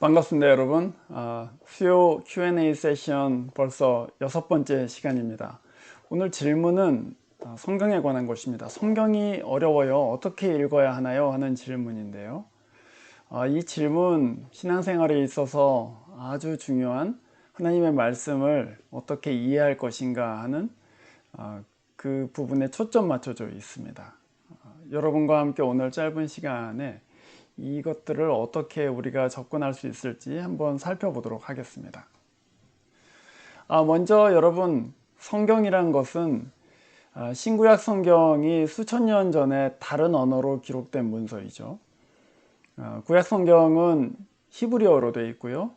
반갑습니다, 여러분. 수요 Q&A 세션 벌써 6번째 시간입니다. 오늘 질문은 성경에 관한 것입니다. 성경이 어려워요. 어떻게 읽어야 하나요? 하는 질문인데요. 이 질문, 신앙생활에 있어서 아주 중요한 하나님의 말씀을 어떻게 이해할 것인가 하는 그 부분에 초점 맞춰져 있습니다. 여러분과 함께 오늘 짧은 시간에 이것들을 어떻게 우리가 접근할 수 있을지 한번 살펴보도록 하겠습니다. 먼저 여러분, 성경이란 것은 신구약 성경이 수천 년 전에 다른 언어로 기록된 문서이죠. 구약 성경은 히브리어로 되어 있고요.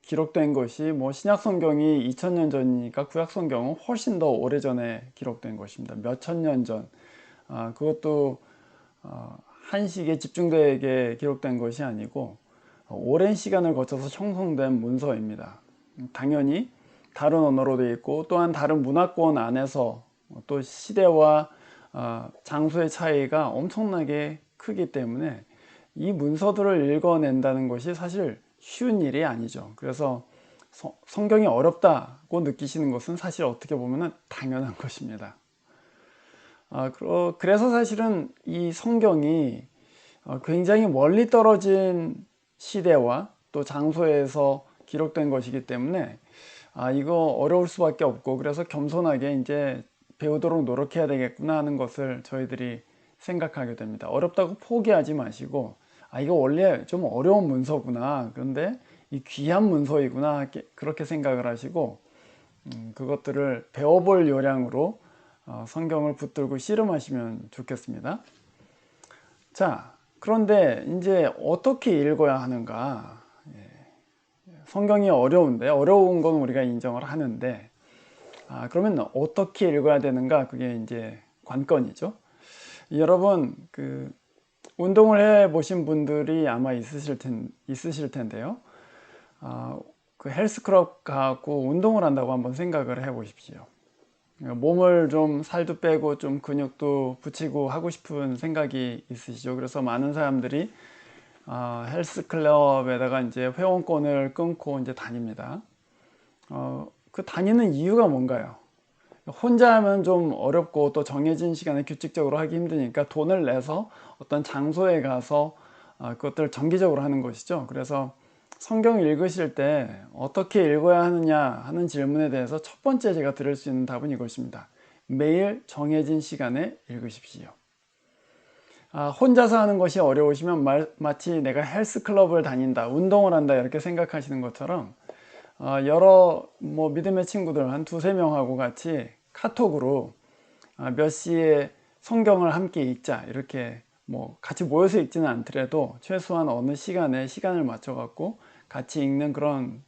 기록된 것이 신약 성경이 2000년 전이니까 구약 성경은 훨씬 더 오래전에 기록된 것입니다. 몇천 년 전. 그것도 한식에 집중되게 기록된 것이 아니고 오랜 시간을 거쳐서 형성된 문서입니다. 당연히 다른 언어로 되어 있고 또한 다른 문화권 안에서 또 시대와 장소의 차이가 엄청나게 크기 때문에 이 문서들을 읽어낸다는 것이 사실 쉬운 일이 아니죠. 그래서 성경이 어렵다고 느끼시는 것은 사실 어떻게 보면 당연한 것입니다. 그래서 사실은 이 성경이 굉장히 멀리 떨어진 시대와 또 장소에서 기록된 것이기 때문에 이거 어려울 수밖에 없고, 그래서 겸손하게 이제 배우도록 노력해야 되겠구나 하는 것을 저희들이 생각하게 됩니다. 어렵다고 포기하지 마시고, 이거 원래 좀 어려운 문서구나, 그런데 이 귀한 문서이구나, 그렇게 생각을 하시고 그것들을 배워볼 요량으로 성경을 붙들고 씨름하시면 좋겠습니다. 자, 그런데 이제 어떻게 읽어야 하는가? 성경이 어려운데, 어려운 건 우리가 인정을 하는데, 그러면 어떻게 읽어야 되는가? 그게 이제 관건이죠. 여러분, 운동을 해 보신 분들이 아마 있으실 텐데요. 그 헬스클럽 가고 운동을 한다고 한번 생각을 해 보십시오. 몸을 좀 살도 빼고 좀 근육도 붙이고 하고 싶은 생각이 있으시죠. 그래서 많은 사람들이 헬스클럽에다가 이제 회원권을 끊고 이제 다닙니다. 그 다니는 이유가 뭔가요? 혼자 하면 좀 어렵고 또 정해진 시간에 규칙적으로 하기 힘드니까 돈을 내서 어떤 장소에 가서 그것들을 정기적으로 하는 것이죠. 그래서 성경을 읽으실 때 어떻게 읽어야 하느냐 하는 질문에 대해서 첫 번째 제가 드릴 수 있는 답은 이것입니다. 매일 정해진 시간에 읽으십시오. 혼자서 하는 것이 어려우시면 마치 내가 헬스클럽을 다닌다, 운동을 한다 이렇게 생각하시는 것처럼 여러 믿음의 친구들 한 두세 명하고 같이 카톡으로 몇 시에 성경을 함께 읽자, 이렇게 같이 모여서 읽지는 않더라도 최소한 어느 시간에 시간을 맞춰 갖고 같이 읽는 그런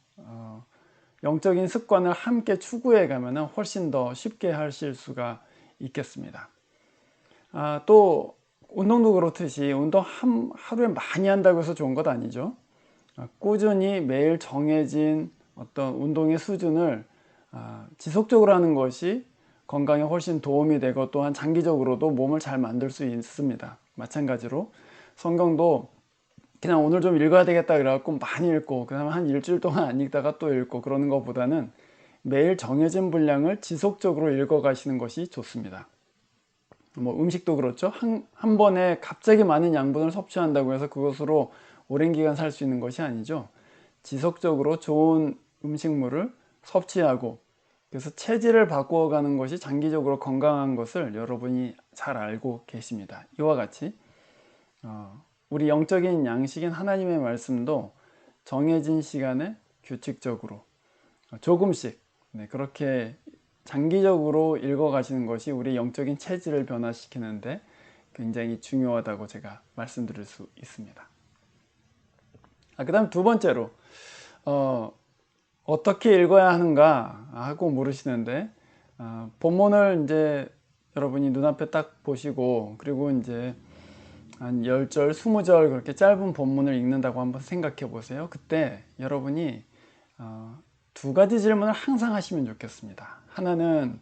영적인 습관을 함께 추구해 가면 훨씬 더 쉽게 하실 수가 있겠습니다. 또 운동도 그렇듯이 운동 하루에 많이 한다고 해서 좋은 것 아니죠. 꾸준히 매일 정해진 어떤 운동의 수준을 지속적으로 하는 것이 건강에 훨씬 도움이 되고 또한 장기적으로도 몸을 잘 만들 수 있습니다. 마찬가지로 성경도 그냥 오늘 좀 읽어야 되겠다 그래갖고 많이 읽고 그 다음에 한 일주일 동안 안 읽다가 또 읽고 그러는 것보다는 매일 정해진 분량을 지속적으로 읽어 가시는 것이 좋습니다. 음식도 그렇죠. 한 번에 갑자기 많은 양분을 섭취한다고 해서 그것으로 오랜 기간 살 수 있는 것이 아니죠. 지속적으로 좋은 음식물을 섭취하고, 그래서 체질을 바꾸어가는 것이 장기적으로 건강한 것을 여러분이 잘 알고 계십니다. 이와 같이 우리 영적인 양식인 하나님의 말씀도 정해진 시간에 규칙적으로 조금씩 그렇게 장기적으로 읽어 가시는 것이 우리 영적인 체질을 변화시키는데 굉장히 중요하다고 제가 말씀드릴 수 있습니다. 그 다음 두 번째로 어떻게 읽어야 하는가 하고 물으시는데, 본문을 이제 여러분이 눈앞에 딱 보시고, 그리고 이제 한 10절, 20절 그렇게 짧은 본문을 읽는다고 한번 생각해 보세요. 그때 여러분이 두 가지 질문을 항상 하시면 좋겠습니다. 하나는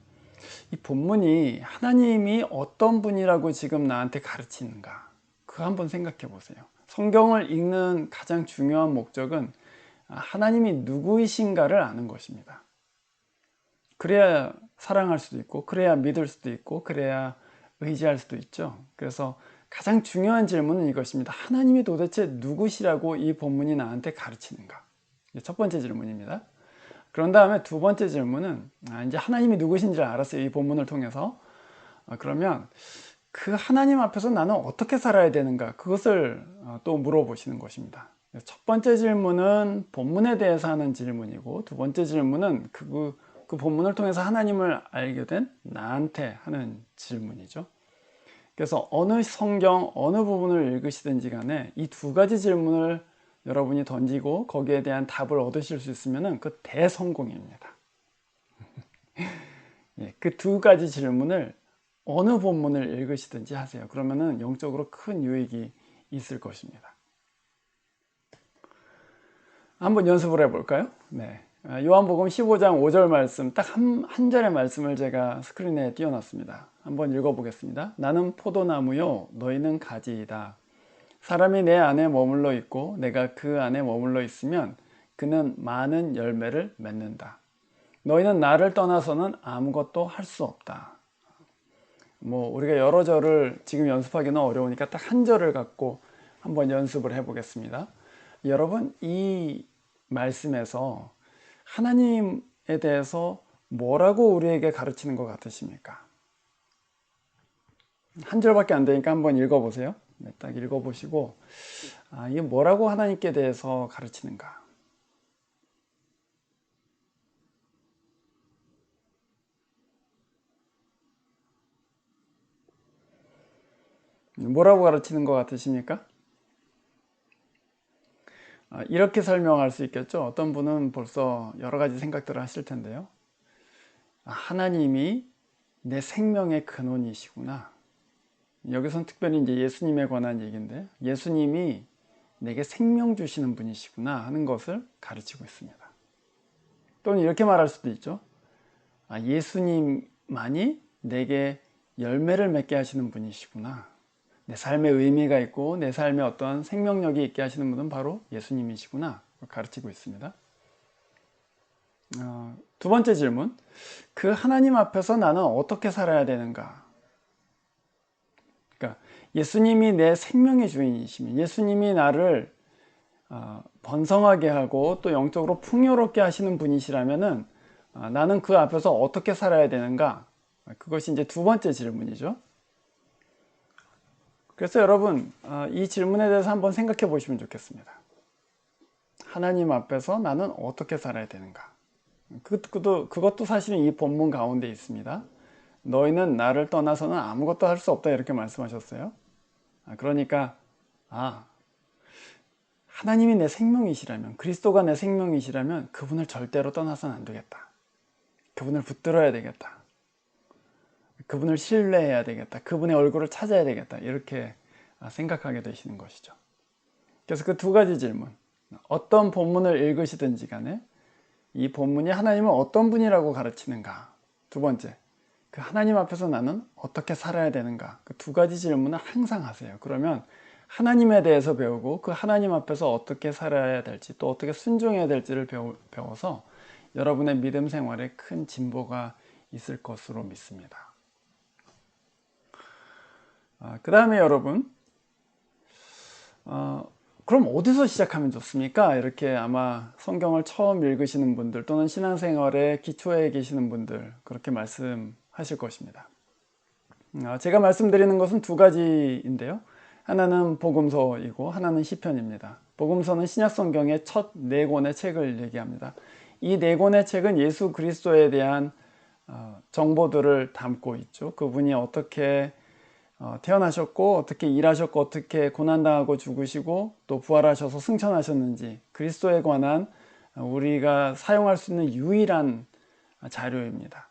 이 본문이 하나님이 어떤 분이라고 지금 나한테 가르치는가, 그거 한번 생각해 보세요. 성경을 읽는 가장 중요한 목적은 하나님이 누구이신가를 아는 것입니다. 그래야 사랑할 수도 있고, 그래야 믿을 수도 있고, 그래야 의지할 수도 있죠. 그래서 가장 중요한 질문은 이것입니다. 하나님이 도대체 누구시라고 이 본문이 나한테 가르치는가? 첫 번째 질문입니다. 그런 다음에 두 번째 질문은 이제 하나님이 누구신지를 알았어요. 이 본문을 통해서. 그러면 그 하나님 앞에서 나는 어떻게 살아야 되는가? 그것을 또 물어보시는 것입니다. 첫 번째 질문은 본문에 대해서 하는 질문이고, 두 번째 질문은 그 본문을 통해서 하나님을 알게 된 나한테 하는 질문이죠. 그래서 어느 성경 어느 부분을 읽으시든지 간에 이 두 가지 질문을 여러분이 던지고 거기에 대한 답을 얻으실 수 있으면 그 대성공입니다. 그 두 가지 질문을 어느 본문을 읽으시든지 하세요. 그러면은 영적으로 큰 유익이 있을 것입니다. 한번 연습을 해볼까요? 네. 요한복음 15장 5절 말씀, 딱 한 절의 말씀을 제가 스크린에 띄워놨습니다. 한번 읽어보겠습니다. 나는 포도나무요, 너희는 가지이다. 사람이 내 안에 머물러 있고 내가 그 안에 머물러 있으면 그는 많은 열매를 맺는다. 너희는 나를 떠나서는 아무것도 할 수 없다. 우리가 여러 절을 지금 연습하기는 어려우니까 딱 한 절을 갖고 한번 연습을 해보겠습니다. 여러분, 이 말씀에서 하나님에 대해서 뭐라고 우리에게 가르치는 것 같으십니까? 한 절밖에 안 되니까 한번 읽어보세요. 네, 딱 읽어보시고 이게 뭐라고 하나님께 대해서 가르치는가? 뭐라고 가르치는 것 같으십니까? 이렇게 설명할 수 있겠죠. 어떤 분은 벌써 여러 가지 생각들을 하실 텐데요. 하나님이 내 생명의 근원이시구나. 여기서는 특별히 이제 예수님에 관한 얘기인데, 예수님이 내게 생명 주시는 분이시구나 하는 것을 가르치고 있습니다. 또는 이렇게 말할 수도 있죠. 예수님만이 내게 열매를 맺게 하시는 분이시구나. 내 삶에 의미가 있고 내 삶에 어떤 생명력이 있게 하시는 분은 바로 예수님이시구나 가르치고 있습니다. 두 번째 질문, 그 하나님 앞에서 나는 어떻게 살아야 되는가? 그러니까 예수님이 내 생명의 주인이시면, 예수님이 나를 번성하게 하고 또 영적으로 풍요롭게 하시는 분이시라면은 나는 그 앞에서 어떻게 살아야 되는가? 그것이 이제 두 번째 질문이죠. 그래서 여러분, 이 질문에 대해서 한번 생각해 보시면 좋겠습니다. 하나님 앞에서 나는 어떻게 살아야 되는가? 그것도 사실은 이 본문 가운데 있습니다. 너희는 나를 떠나서는 아무것도 할 수 없다 이렇게 말씀하셨어요. 그러니까 하나님이 내 생명이시라면, 그리스도가 내 생명이시라면 그분을 절대로 떠나서는 안 되겠다. 그분을 붙들어야 되겠다. 그분을 신뢰해야 되겠다. 그분의 얼굴을 찾아야 되겠다. 이렇게 생각하게 되시는 것이죠. 그래서 그 두 가지 질문, 어떤 본문을 읽으시든지 간에 이 본문이 하나님은 어떤 분이라고 가르치는가? 두 번째, 그 하나님 앞에서 나는 어떻게 살아야 되는가? 그 두 가지 질문을 항상 하세요. 그러면 하나님에 대해서 배우고 그 하나님 앞에서 어떻게 살아야 될지, 또 어떻게 순종해야 될지를 배워서 여러분의 믿음 생활에 큰 진보가 있을 것으로 믿습니다. 그 다음에 여러분, 그럼 어디서 시작하면 좋습니까? 이렇게 아마 성경을 처음 읽으시는 분들 또는 신앙생활의 기초에 계시는 분들 그렇게 말씀하실 것입니다. 제가 말씀드리는 것은 두 가지인데요. 하나는 복음서이고 하나는 시편입니다. 복음서는 신약성경의 첫 네 권의 책을 얘기합니다. 이 네 권의 책은 예수 그리스도에 대한 정보들을 담고 있죠. 그분이 어떻게 태어나셨고 어떻게 일하셨고 어떻게 고난당하고 죽으시고 또 부활하셔서 승천하셨는지, 그리스도에 관한 우리가 사용할 수 있는 유일한 자료입니다.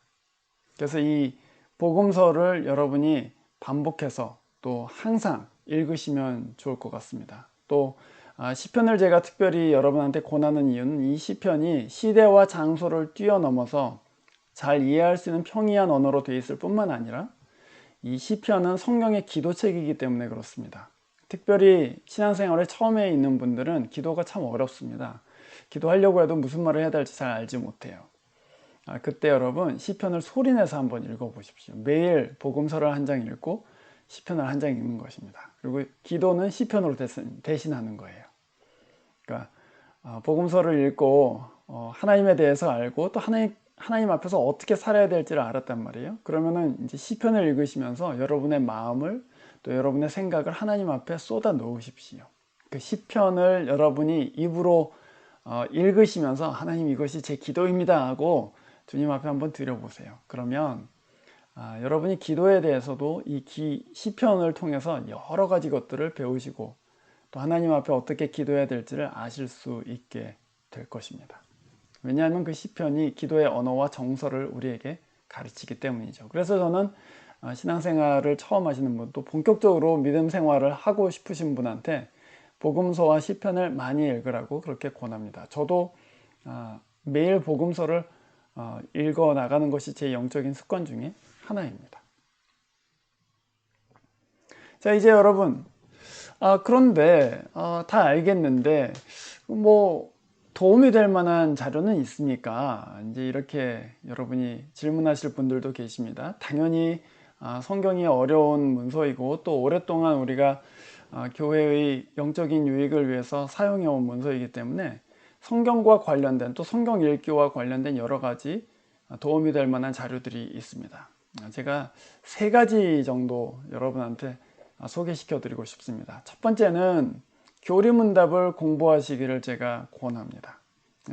그래서 이 복음서를 여러분이 반복해서 또 항상 읽으시면 좋을 것 같습니다. 또 시편을 제가 특별히 여러분한테 권하는 이유는 이 시편이 시대와 장소를 뛰어넘어서 잘 이해할 수 있는 평이한 언어로 되어 있을 뿐만 아니라 이 시편은 성경의 기도책이기 때문에 그렇습니다. 특별히 신앙생활에 처음에 있는 분들은 기도가 참 어렵습니다. 기도하려고 해도 무슨 말을 해야 될지 잘 알지 못해요. 그때 여러분 시편을 소리내서 한번 읽어보십시오. 매일 복음서를 한 장 읽고 시편을 한 장 읽는 것입니다. 그리고 기도는 시편으로 대신하는 거예요. 그러니까 복음서를 읽고 하나님에 대해서 알고 또 하나님 앞에서 어떻게 살아야 될지를 알았단 말이에요. 그러면은 이제 시편을 읽으시면서 여러분의 마음을 또 여러분의 생각을 하나님 앞에 쏟아 놓으십시오. 그 시편을 여러분이 입으로 읽으시면서 하나님 이것이 제 기도입니다 하고 주님 앞에 한번 드려보세요. 그러면 여러분이 기도에 대해서도 이 시편을 통해서 여러 가지 것들을 배우시고 또 하나님 앞에 어떻게 기도해야 될지를 아실 수 있게 될 것입니다. 왜냐하면 그 시편이 기도의 언어와 정서를 우리에게 가르치기 때문이죠. 그래서 저는 신앙생활을 처음 하시는 분, 또 본격적으로 믿음 생활을 하고 싶으신 분한테 복음서와 시편을 많이 읽으라고 그렇게 권합니다. 저도 매일 복음서를 읽어 나가는 것이 제 영적인 습관 중에 하나입니다. 자, 이제 여러분, 그런데 다 알겠는데 뭐 도움이 될 만한 자료는 있습니까? 이제 이렇게 여러분이 질문하실 분들도 계십니다. 당연히 성경이 어려운 문서이고 또 오랫동안 우리가 교회의 영적인 유익을 위해서 사용해온 문서이기 때문에 성경과 관련된 또 성경 읽기와 관련된 여러 가지 도움이 될 만한 자료들이 있습니다. 제가 세 가지 정도 여러분한테 소개시켜 드리고 싶습니다. 첫 번째는 교리문답을 공부하시기를 제가 권합니다.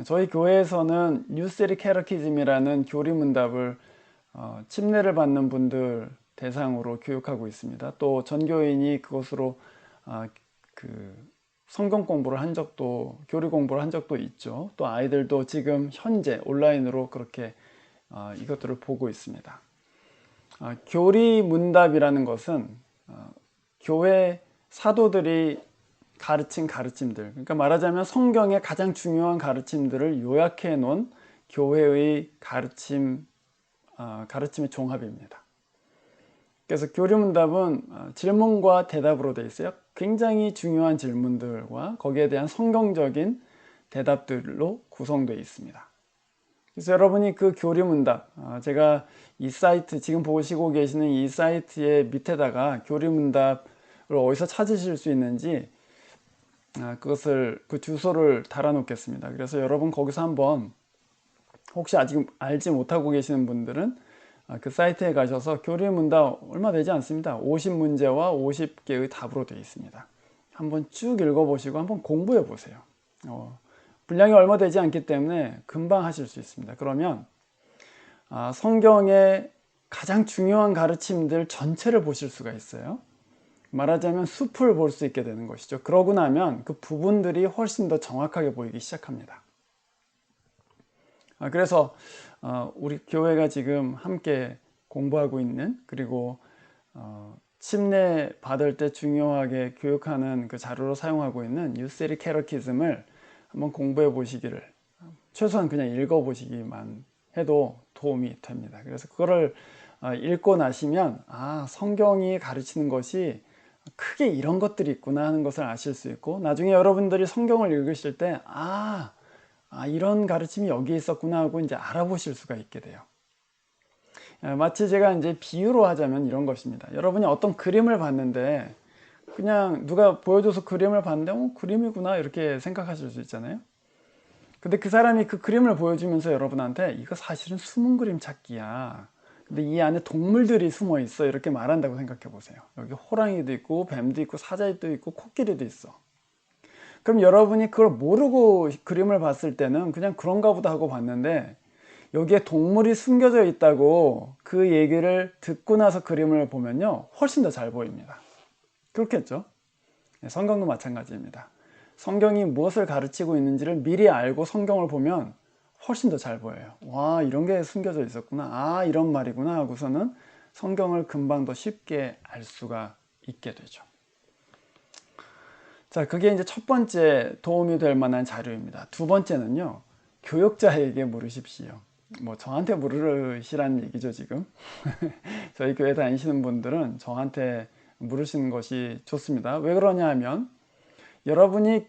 저희 교회에서는 뉴세리 캐러키즘이라는 교리문답을 침례를 받는 분들 대상으로 교육하고 있습니다. 또 전교인이 그것으로 그 성경 공부를 한 적도, 교리 공부를 한 적도 있죠. 또 아이들도 지금 현재 온라인으로 그렇게 이것들을 보고 있습니다. 교리문답이라는 것은 교회 사도들이 가르친 가르침들, 그러니까 말하자면 성경의 가장 중요한 가르침들을 요약해 놓은 교회의 가르침의 종합입니다. 그래서 교리문답은 질문과 대답으로 되어 있어요. 굉장히 중요한 질문들과 거기에 대한 성경적인 대답들로 구성되어 있습니다. 그래서 여러분이 그 교리문답, 제가 이 사이트, 지금 보시고 계시는 이 사이트의 밑에다가 교리문답을 어디서 찾으실 수 있는지 그 주소를 달아 놓겠습니다. 그래서 여러분 거기서 한번 혹시 아직 알지 못하고 계시는 분들은 그 사이트에 가셔서 교리문답 얼마 되지 않습니다. 50문제와 50개의 답으로 되어 있습니다. 한번 쭉 읽어보시고 한번 공부해 보세요. 분량이 얼마 되지 않기 때문에 금방 하실 수 있습니다. 그러면 성경의 가장 중요한 가르침들 전체를 보실 수가 있어요. 말하자면 숲을 볼 수 있게 되는 것이죠. 그러고 나면 그 부분들이 훨씬 더 정확하게 보이기 시작합니다. 그래서 우리 교회가 지금 함께 공부하고 있는, 그리고 침례 받을 때 중요하게 교육하는 그 자료로 사용하고 있는 뉴세리 캐러키즘을 한번 공부해 보시기를, 최소한 그냥 읽어 보시기만 해도 도움이 됩니다. 그래서 그거를 읽고 나시면 성경이 가르치는 것이 크게 이런 것들이 있구나 하는 것을 아실 수 있고, 나중에 여러분들이 성경을 읽으실 때 이런 가르침이 여기에 있었구나 하고 이제 알아보실 수가 있게 돼요. 마치 제가 이제 비유로 하자면 이런 것입니다. 여러분이 어떤 그림을 봤는데 그냥 누가 보여줘서 그림을 봤는데 그림이구나 이렇게 생각하실 수 있잖아요. 근데 그 사람이 그 그림을 보여주면서 여러분한테 이거 사실은 숨은 그림 찾기야, 근데 이 안에 동물들이 숨어 있어 이렇게 말한다고 생각해 보세요. 여기 호랑이도 있고 뱀도 있고 사자도 있고 코끼리도 있어. 그럼 여러분이 그걸 모르고 그림을 봤을 때는 그냥 그런가 보다 하고 봤는데, 여기에 동물이 숨겨져 있다고 그 얘기를 듣고 나서 그림을 보면요 훨씬 더 잘 보입니다. 그렇겠죠? 성경도 마찬가지입니다. 성경이 무엇을 가르치고 있는지를 미리 알고 성경을 보면 훨씬 더 잘 보여요. 와, 이런 게 숨겨져 있었구나, 이런 말이구나 하고서는 성경을 금방 더 쉽게 알 수가 있게 되죠. 자, 그게 이제 첫 번째 도움이 될 만한 자료입니다. 두 번째는요, 교역자에게 물으십시오. 뭐 저한테 물으시란 얘기죠 지금. 저희 교회 다니시는 분들은 저한테 물으시는 것이 좋습니다. 왜 그러냐 하면 여러분이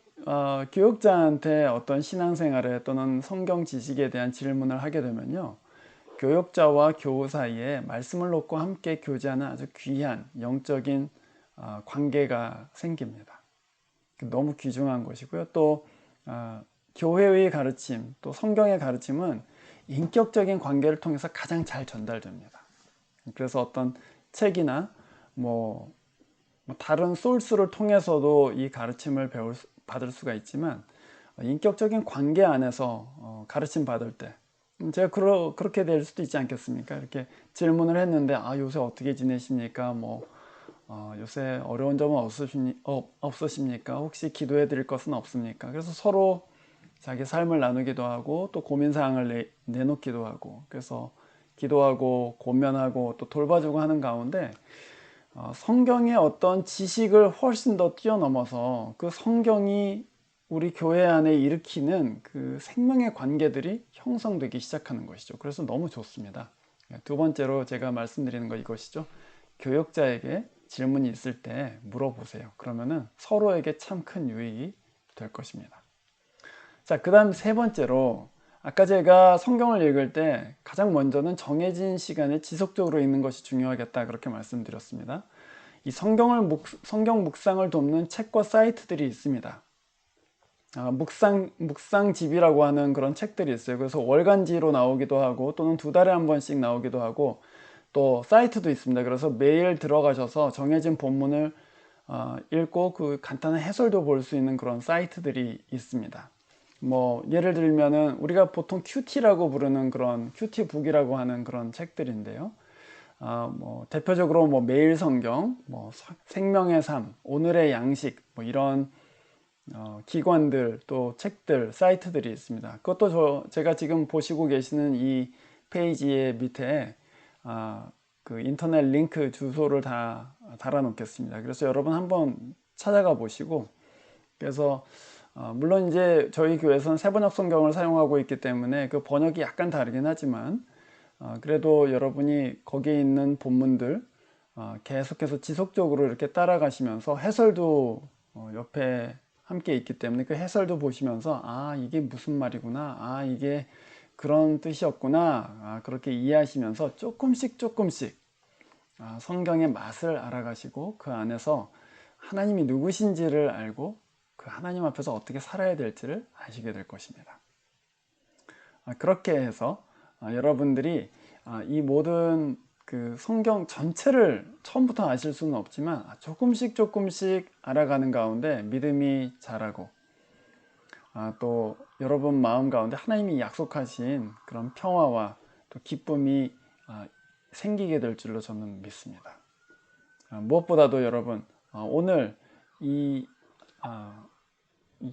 교육자한테 어떤 신앙생활에 또는 성경 지식에 대한 질문을 하게 되면요, 교육자와 교우 사이에 말씀을 놓고 함께 교제하는 아주 귀한 영적인 관계가 생깁니다. 너무 귀중한 것이고요. 또 교회의 가르침, 또 성경의 가르침은 인격적인 관계를 통해서 가장 잘 전달됩니다. 그래서 어떤 책이나 뭐 다른 소스를 통해서도 이 가르침을 받을 수가 있지만, 인격적인 관계 안에서 가르침 받을 때 제가 그렇게 될 수도 있지 않겠습니까? 이렇게 질문을 했는데, 요새 어떻게 지내십니까? 요새 어려운 점은 없으십니까? 혹시 기도해 드릴 것은 없습니까? 그래서 서로 자기 삶을 나누기도 하고, 또 고민사항을 내놓기도 하고, 그래서 기도하고 고면하고 또 돌봐주고 하는 가운데, 성경의 어떤 지식을 훨씬 더 뛰어넘어서 그 성경이 우리 교회 안에 일으키는 그 생명의 관계들이 형성되기 시작하는 것이죠. 그래서 너무 좋습니다. 두 번째로 제가 말씀드리는 거 이것이죠. 교육자에게 질문이 있을 때 물어보세요. 그러면은 서로에게 참 큰 유익이 될 것입니다. 자, 그 다음 세 번째로, 아까 제가 성경을 읽을 때 가장 먼저는 정해진 시간에 지속적으로 읽는 것이 중요하겠다, 그렇게 말씀드렸습니다. 이 성경 묵상을 돕는 책과 사이트들이 있습니다. 묵상집이라고 하는 그런 책들이 있어요. 그래서 월간지로 나오기도 하고, 또는 두 달에 한 번씩 나오기도 하고, 또 사이트도 있습니다. 그래서 매일 들어가셔서 정해진 본문을 읽고 그 간단한 해설도 볼 수 있는 그런 사이트들이 있습니다. 예를 들면은 우리가 보통 큐티라고 부르는 그런 큐티북이라고 하는 그런 책들인데요. 대표적으로 매일 성경, 생명의 삶, 오늘의 양식, 이런 기관들, 또 책들, 사이트들이 있습니다. 그것도 제가 지금 보시고 계시는 이 페이지의 밑에 그 인터넷 링크 주소를 다 달아 놓겠습니다. 그래서 여러분 한번 찾아가 보시고, 그래서 물론 이제 저희 교회에서는 세번역 성경을 사용하고 있기 때문에 그 번역이 약간 다르긴 하지만, 그래도 여러분이 거기에 있는 본문들 계속해서 지속적으로 이렇게 따라가시면서 해설도 옆에 함께 있기 때문에 그 해설도 보시면서 이게 무슨 말이구나, 이게 그런 뜻이었구나, 그렇게 이해하시면서 조금씩 성경의 맛을 알아가시고, 그 안에서 하나님이 누구신지를 알고 그 하나님 앞에서 어떻게 살아야 될지를 아시게 될 것입니다. 그렇게 해서 여러분들이 이 모든 그 성경 전체를 처음부터 아실 수는 없지만 조금씩 알아가는 가운데 믿음이 자라고, 또 여러분 마음 가운데 하나님이 약속하신 그런 평화와 또 기쁨이 생기게 될 줄로 저는 믿습니다. 무엇보다도 여러분, 오늘 이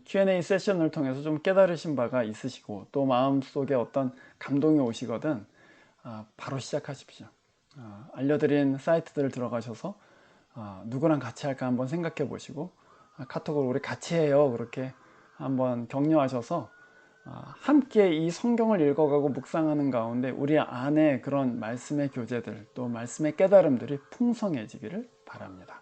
Q&A 세션을 통해서 좀 깨달으신 바가 있으시고, 또 마음속에 어떤 감동이 오시거든 바로 시작하십시오. 알려드린 사이트들을 들어가셔서 누구랑 같이 할까 한번 생각해 보시고, 카톡으로 우리 같이 해요, 그렇게 한번 격려하셔서 함께 이 성경을 읽어가고 묵상하는 가운데 우리 안에 그런 말씀의 교제들, 또 말씀의 깨달음들이 풍성해지기를 바랍니다.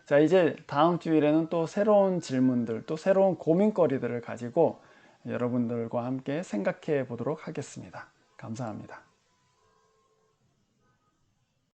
자, 이제 다음 주일에는 또 새로운 질문들, 또 새로운 고민거리들을 가지고 여러분들과 함께 생각해 보도록 하겠습니다. 감사합니다.